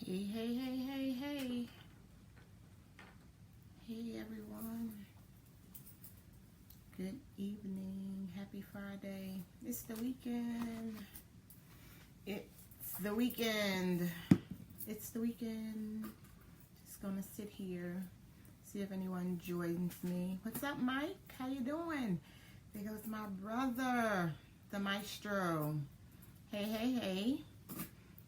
Hey, hey, hey, hey, hey. Hey, everyone. Good evening. Happy Friday. It's the weekend. It's the weekend. It's the weekend. Just gonna sit here, see if anyone joins me. What's up, Mike? How you doing? There goes my brother, the maestro. Hey, hey, hey.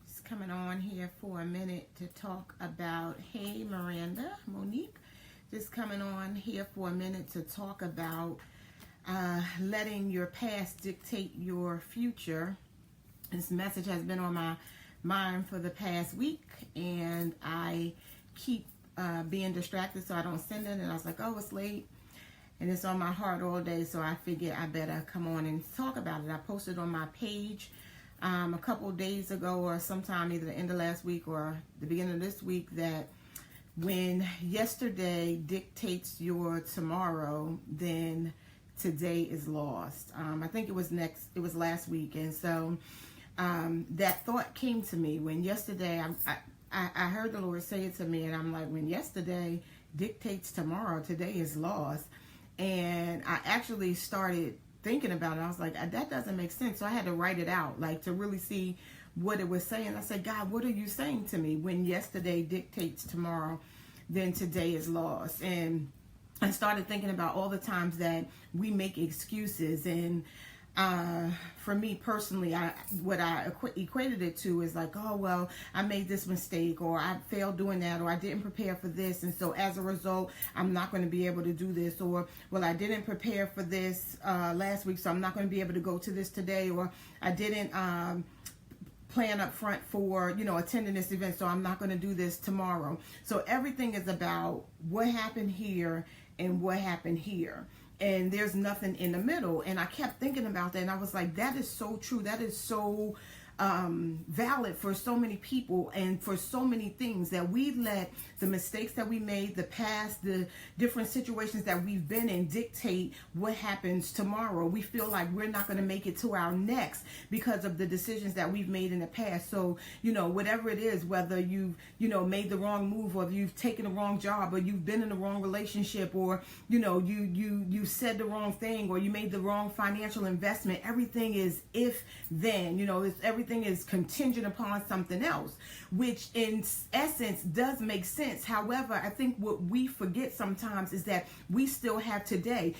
Just coming on here for a minute to talk about, hey, Miranda, Monique. Just coming on here for a minute to talk about letting your past dictate your future. This message has been on my mind for the past week, and I keep being distracted, so I don't send it. And I was like, oh, it's late, and it's on my heart all day, so I figured I better come on and talk about it. I posted on my page a couple of days ago, or sometime either the end of last week or the beginning of this week, that when yesterday dictates your tomorrow, then today is lost. I think it was last week. And so that thought came to me when yesterday, I heard the Lord say it to me, and I'm like, when yesterday dictates tomorrow, today is lost. And I actually started thinking about it. I was like, that doesn't make sense. So I had to write it out, like, to really see what it was saying. I said, God, what are you saying to me? When yesterday dictates tomorrow, then today is lost. And I started thinking about all the times that we make excuses. And for me personally, what I equated it to is like, oh, well, I made this mistake, or I failed doing that, or I didn't prepare for this, and so as a result, I'm not going to be able to do this. Or, well, I didn't prepare for this last week, so I'm not going to be able to go to this today. Or I didn't plan up front for, attending this event, so I'm not going to do this tomorrow. So everything is about what happened here and what happened here. And there's nothing in the middle. And I kept thinking about that, and I was like, that is so true. That is so valid for so many people and for so many things, that we let the mistakes that we made, the past, the different situations that we've been in dictate what happens tomorrow. We feel like we're not going to make it to our next because of the decisions that we've made in the past. So, whatever it is, whether you've, made the wrong move, or you've taken the wrong job, or you've been in the wrong relationship, or, you said the wrong thing, or you made the wrong financial investment, everything is if then, everything is contingent upon something else, which in essence does make sense. However, I think what we forget sometimes is that we still have today.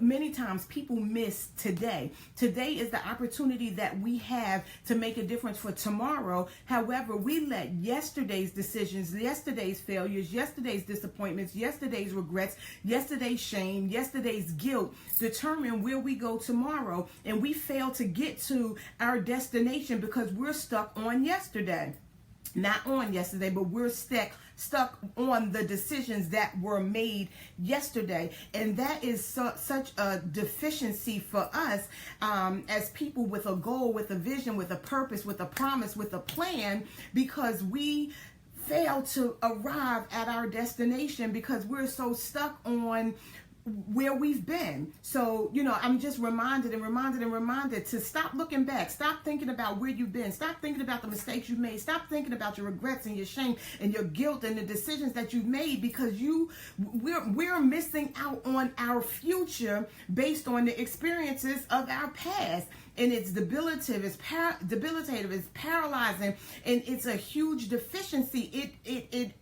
Many times people miss today. Today is the opportunity that we have to make a difference for tomorrow. However, we let yesterday's decisions, yesterday's failures, yesterday's disappointments, yesterday's regrets, yesterday's shame, yesterday's guilt determine where we go tomorrow. And we fail to get to our destination because we're stuck on yesterday. Not on yesterday, but we're stuck on the decisions that were made yesterday. And that is such a deficiency for us as people with a goal, with a vision, with a purpose, with a promise, with a plan, because we fail to arrive at our destination because we're so stuck on where we've been. So, I'm just reminded to stop looking back. Stop thinking about where you've been. Stop thinking about the mistakes you've made. Stop thinking about your regrets and your shame and your guilt and the decisions that you've made, because we're missing out on our future based on the experiences of our past. And it's debilitative, it's paralyzing, and it's a huge deficiency. It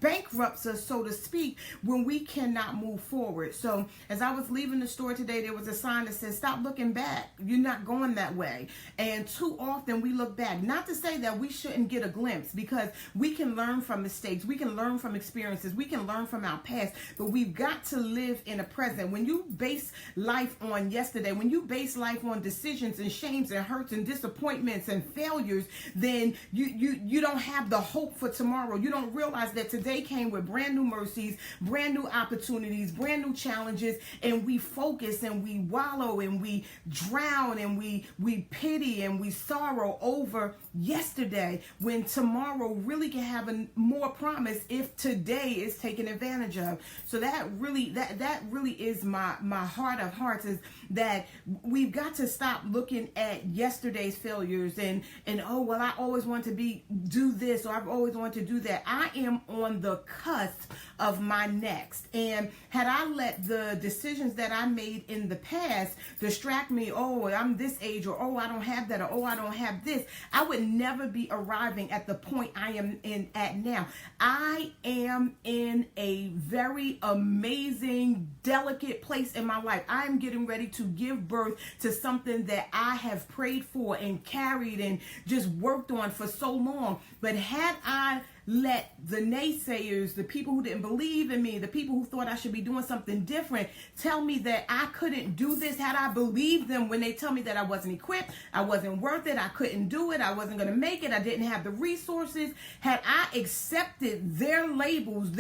bankrupts us, so to speak, when we cannot move forward. So as I was leaving the store today, there was a sign that says, stop looking back. You're not going that way. And too often we look back. Not to say that we shouldn't get a glimpse, because we can learn from mistakes. We can learn from experiences. We can learn from our past, but we've got to live in the present. When you base life on yesterday, when you base life on decisions and shames and hurts and disappointments and failures, then you don't have the hope for tomorrow. You don't realize that today came with brand new mercies, brand new opportunities, brand new challenges, and we focus and we wallow and we drown and we pity and we sorrow over yesterday, when tomorrow really can have a more promise if today is taken advantage of. So that really is my heart of hearts, is that we've got to stop looking looking at yesterday's failures and oh, well, I always want to do this, or I've always wanted to do that. I am on the cusp of my next. And had I let the decisions that I made in the past distract me, oh, I'm this age, or oh, I don't have that, or oh, I don't have this, I would never be arriving at the point I am at now. I am in a very amazing, delicate place in my life. I am getting ready to give birth to something that I have prayed for and carried and just worked on for so long. But had I let the naysayers, the people who didn't believe in me, the people who thought I should be doing something different, tell me that I couldn't do this, had I believed them when they tell me that I wasn't equipped, I wasn't worth it, I couldn't do it, I wasn't going to make it, I didn't have the resources, had I accepted their labels,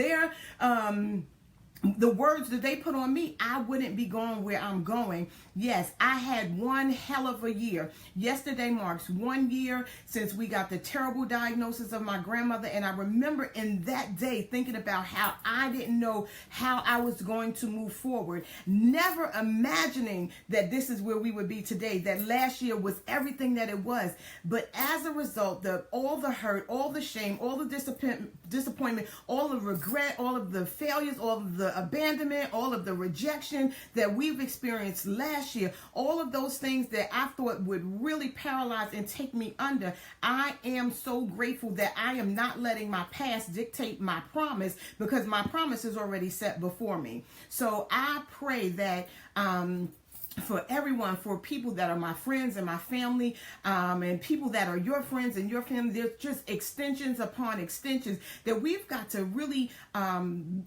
the words that they put on me, I wouldn't be going where I'm going. Yes, I had one hell of a year. Yesterday marks 1 year since we got the terrible diagnosis of my grandmother. And I remember in that day thinking about how I didn't know how I was going to move forward. Never imagining that this is where we would be today. That last year was everything that it was. But as a result, all the hurt, all the shame, all the disappointment, all the regret, all of the failures, all of the abandonment, all of the rejection that we've experienced last year, all of those things that I thought would really paralyze and take me under, I am so grateful that I am not letting my past dictate my promise, because my promise is already set before me. So I pray that for everyone, for people that are my friends and my family, and people that are your friends and your family, there's just extensions upon extensions that we've got to really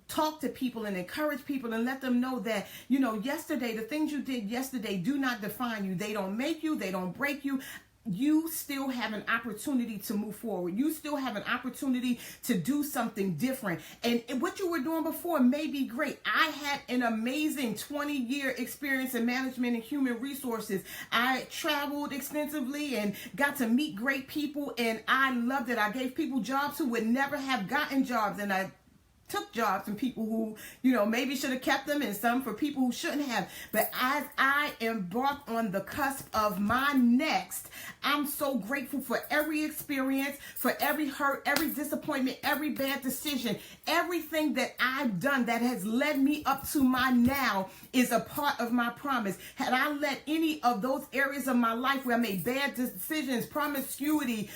talk to people and encourage people and let them know that, yesterday, the things you did yesterday do not define you. They don't make you, they don't break you. You still have an opportunity to move forward. You still have an opportunity to do something different. And what you were doing before may be great. I had an amazing 20-year experience in management and human resources. I traveled extensively and got to meet great people, and I loved it. I gave people jobs who would never have gotten jobs, and I took jobs from people who, maybe should have kept them, and some for people who shouldn't have. But as I embark on the cusp of my next, I'm so grateful for every experience, for every hurt, every disappointment, every bad decision. Everything that I've done that has led me up to my now is a part of my promise. Had I let any of those areas of my life where I made bad decisions, promiscuity,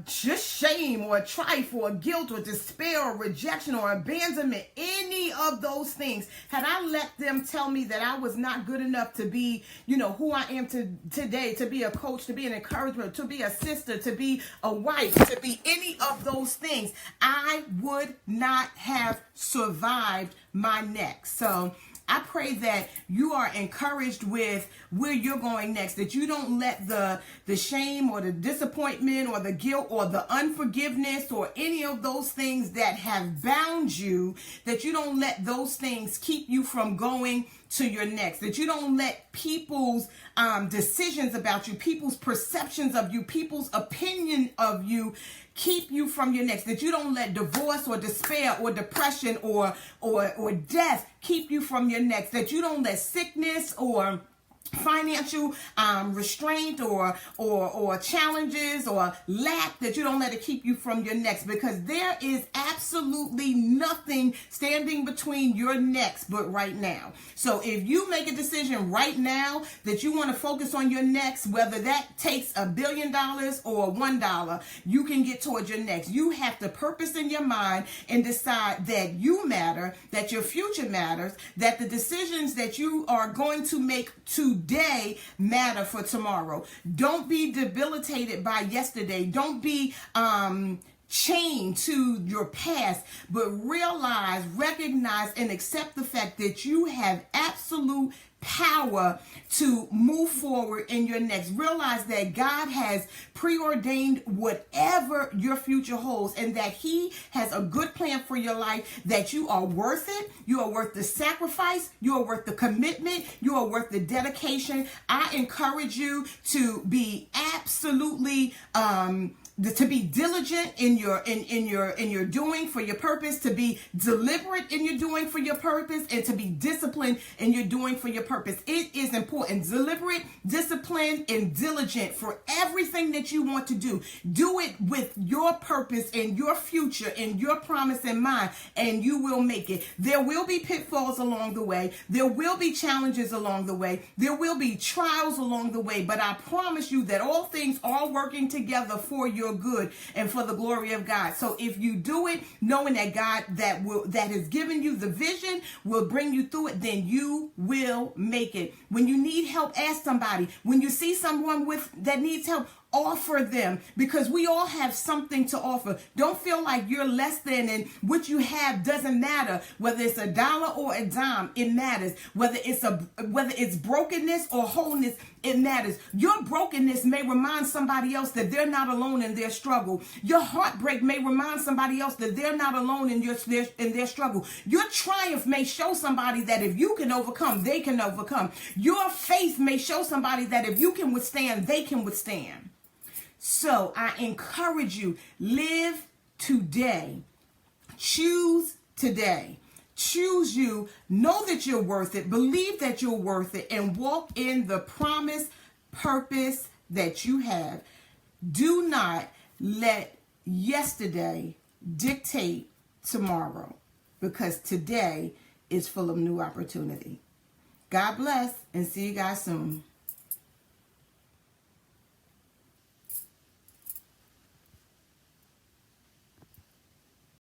just shame or strife or guilt or despair or rejection or abandonment, any of those things, had I let them tell me that I was not good enough to be, who I am today, to be a coach, to be an encouragement, to be a sister, to be a wife, to be any of those things, I would not have survived my next. So I pray that you are encouraged with where you're going next, that you don't let the shame or the disappointment or the guilt or the unforgiveness or any of those things that have bound you, that you don't let those things keep you from going to your next, that you don't let people's decisions about you, people's perceptions of you, people's opinion of you keep you from your next, that you don't let divorce or despair or depression or death keep you from your next, that you don't let sickness or financial restraint or challenges or lack, that you don't let it keep you from your next, because there is absolutely nothing standing between your next but right now. So if you make a decision right now that you want to focus on your next, whether that takes $1 billion or $1, you can get towards your next. You have to purpose in your mind and decide that you matter, that your future matters, that the decisions that you are going to make today matter for tomorrow. Don't be debilitated by yesterday. Don't be chained to your past, but recognize, and accept the fact that you have absolute power to move forward in your next. Realize that God has preordained whatever your future holds, and that He has a good plan for your life, that you are worth it. You are worth the sacrifice. You are worth the commitment. You are worth the dedication. I encourage you to be absolutely to be diligent in your doing for your purpose, to be deliberate in your doing for your purpose, and to be disciplined in your doing for your purpose. It is important. Deliberate, disciplined, and diligent for everything that you want to do. Do it with your purpose and your future and your promise in mind, and you will make it. There will be pitfalls along the way. There will be challenges along the way. There will be trials along the way, but I promise you that all things are working together for your good and for the glory of God. So if you do it knowing that God that has given you the vision will bring you through it, then you will make it. When you need help, ask somebody. When you see someone that needs help, offer them, because we all have something to offer. Don't feel like you're less than, and what you have doesn't matter. Whether it's $1 or a dime, it matters. Whether it's brokenness or wholeness, it matters. Your brokenness may remind somebody else that they're not alone in their struggle. Your heartbreak may remind somebody else that they're not alone in their struggle. Your triumph may show somebody that if you can overcome, they can overcome. Your faith may show somebody that if you can withstand, they can withstand. So I encourage you, live today. Choose today. Choose you. Know that you're worth it. Believe that you're worth it, and walk in the promise, purpose that you have. Do not let yesterday dictate tomorrow, because today is full of new opportunity. God bless, and see you guys soon.